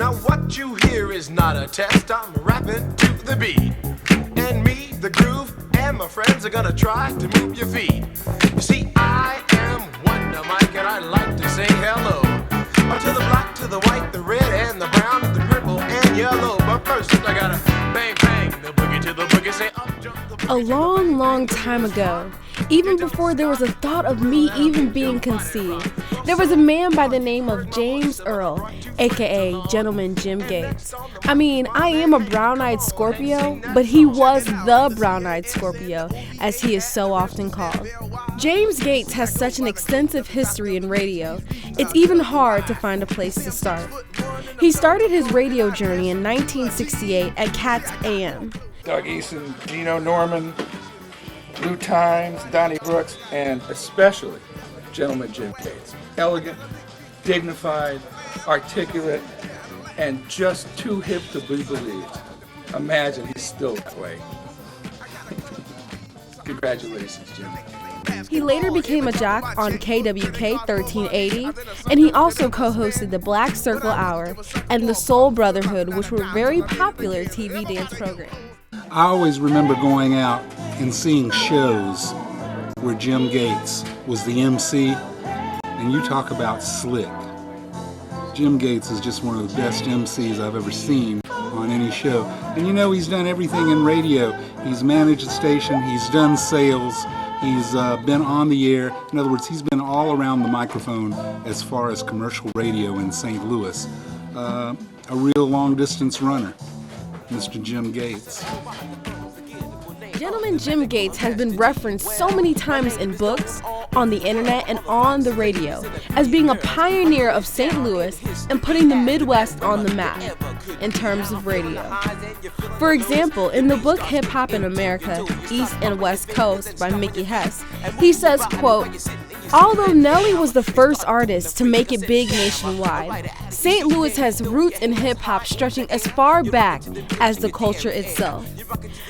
Now what you hear is not a test, I'm rapping to the beat. And me, the groove, and my friends are gonna try to move your feet. You see, I am Wonder Mike, and I like to say hello. To the black, to the white, the red, and the brown, the purple, and yellow. But first, I gotta bang, bang, the boogie to the boogie, say up, jump the boogie. A long, long time ago, even before there was a thought of me even being conceived, there was a man by the name of James Earl, aka Gentleman Jim Gates. I mean, I am a brown-eyed Scorpio, but he was the brown-eyed Scorpio, as he is so often called. James Gates has such an extensive history in radio, it's even hard to find a place to start. He started his radio journey in 1968 at Cats AM. Doug Eason, Gino Norman, Lou Times, Donnie Brooks, and especially Gentleman Jim Gates. Elegant, dignified, articulate, and just too hip to be believed. Imagine he's still that way. Congratulations, Jim. He later became a jock on KWK 1380, and he also co-hosted the Black Circle Hour and the Soul Brotherhood, which were very popular TV dance programs. I always remember going out and seeing shows where Jim Gates was the MC, and you talk about slick. Jim Gates is just one of the best MCs I've ever seen on any show. And you know, he's done everything in radio. He's managed the station, he's done sales, he's been on the air. In other words, he's been all around the microphone as far as commercial radio in St. Louis. A real long-distance runner, Mr. Jim Gates. Gentleman Jim Gates has been referenced so many times in books, on the internet, and on the radio as being a pioneer of St. Louis and putting the Midwest on the map in terms of radio. For example, in the book Hip Hop in America, East and West Coast by Mickey Hess, he says, quote, "Although Nelly was the first artist to make it big nationwide, St. Louis has roots in hip-hop stretching as far back as the culture itself."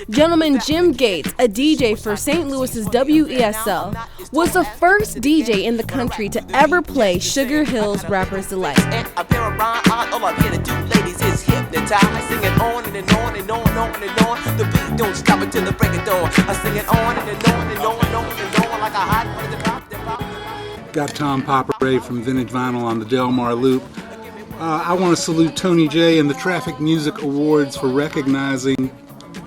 Gentleman Jim Gates, a DJ for St. Louis's WESL, was the first DJ in the country to ever play Sugar Hill's Rapper's Delight. And a pair of rhyme eyes, all I'm here to do, ladies, is hypnotize. Sing it on and on and on and on and on. The beat don't stop until the break of dawn. I sing it on and on and on and on and on like a hot one to pop. Got Tom Popperay from Vintage Vinyl on the Delmar Loop. I want to salute Tony J and the Traffic Music Awards for recognizing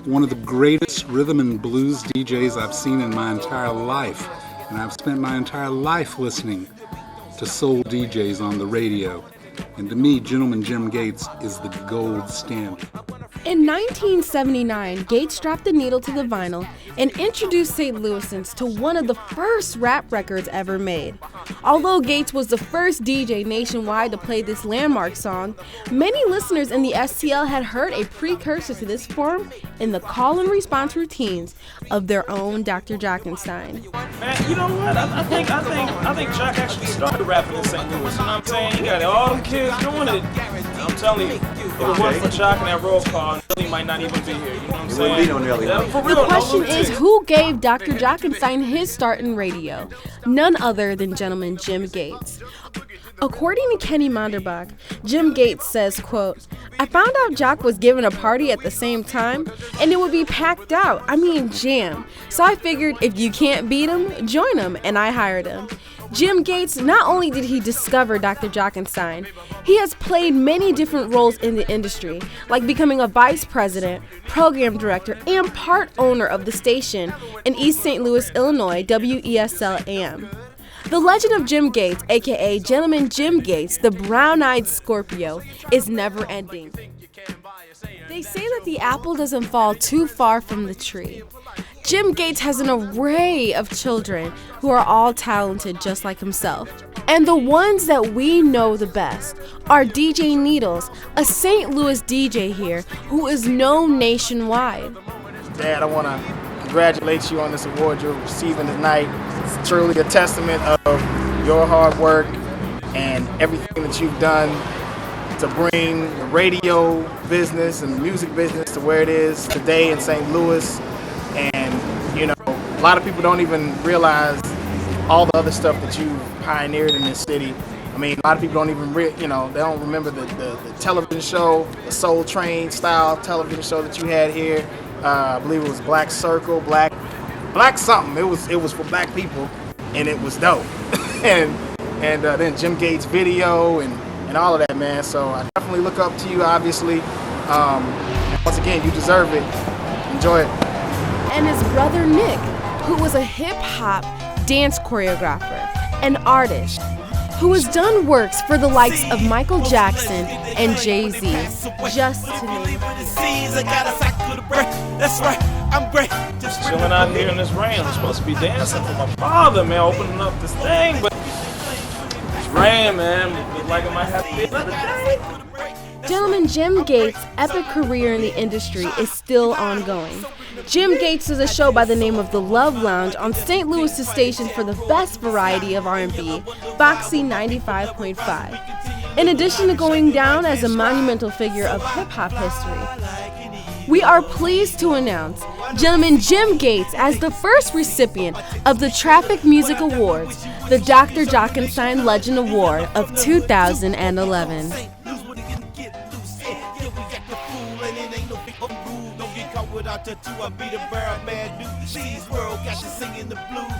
one of the greatest rhythm and blues DJs I've seen in my entire life. And I've spent my entire life listening to soul DJs on the radio. And to me, Gentleman Jim Gates is the gold standard. In 1979, Gates dropped the needle to the vinyl and introduced St. Louisans to one of the first rap records ever made. Although Gates was the first DJ nationwide to play this landmark song, many listeners in the STL had heard a precursor to this form in the call and response routines of their own Dr. Jockenstein. Man, you know what? I think Jock actually started rapping in St. Louis. You know what I'm saying? He got all the kids doing it. I'm telling you, if it wasn't for Jock and that roll call, Nelly might not even be here. You know what I'm saying? The question is, who gave Dr. Jockenstein his start in radio? None other than Gentleman Jim Gates. According to Kenny Monderbach, Jim Gates says, quote, "I found out Jock was giving a party at the same time, and it would be packed out. I mean, jam. So I figured if you can't beat him, join him, and I hired him." Jim Gates, not only did he discover Dr. Jockenstein, he has played many different roles in the industry, like becoming a vice president, program director, and part owner of the station in East St. Louis, Illinois, WESL AM. The legend of Jim Gates, aka Gentleman Jim Gates, the brown-eyed Scorpio, is never ending. They say that the apple doesn't fall too far from the tree. Jim Gates has an array of children who are all talented just like himself. And the ones that we know the best are DJ Needles, a St. Louis DJ here who is known nationwide. Dad, I want to congratulate you on this award you're receiving tonight. It's truly a testament of your hard work and everything that you've done to bring the radio business and the music business to where it is today in St. Louis. And, you know, a lot of people don't even realize all the other stuff that you've pioneered in this city. I mean, a lot of people don't even, they don't remember the television show, the Soul Train style television show that you had here. I believe it was Black Circle, Black something. It was for black people, and it was dope. and then Jim Gates video and all of that, man. So I definitely look up to you, obviously. Once again, you deserve it. Enjoy it. And his brother Nick, who was a hip-hop dance choreographer, an artist, who has done works for the likes of Michael Jackson and Jay-Z, just to name a few. That's right, I'm great. Just chilling out here in this rain. I'm supposed to be dancing for my father, man, opening up this thing, but it's rain, man. Looks like it might have to be another day. Gentleman Jim Gates' epic career in the industry is still ongoing. Jim Gates does a show by the name of The Love Lounge on St. Louis' station for the best variety of R&B, Foxy 95.5. In addition to going down as a monumental figure of hip-hop history, we are pleased to announce Gentleman Jim Gates as the first recipient of the Traffic Music Awards, the Dr. Jockenstein Legend Award of 2011. Without tattoo, I be the bearer, bad news. These world got you singing the blues.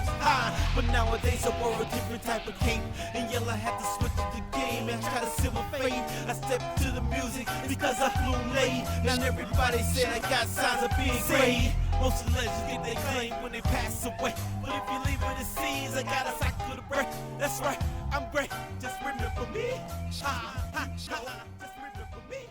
But nowadays I wore a different type of cape. And yellow had to switch to the game and try to silver fade. I stepped to the music because I flew late. Now everybody said I got signs of being great. Most of the legends get their claim when they pass away. But if you leave with the scenes, I got a cycle to break. That's right, I'm great. Just remember me. Just remember me.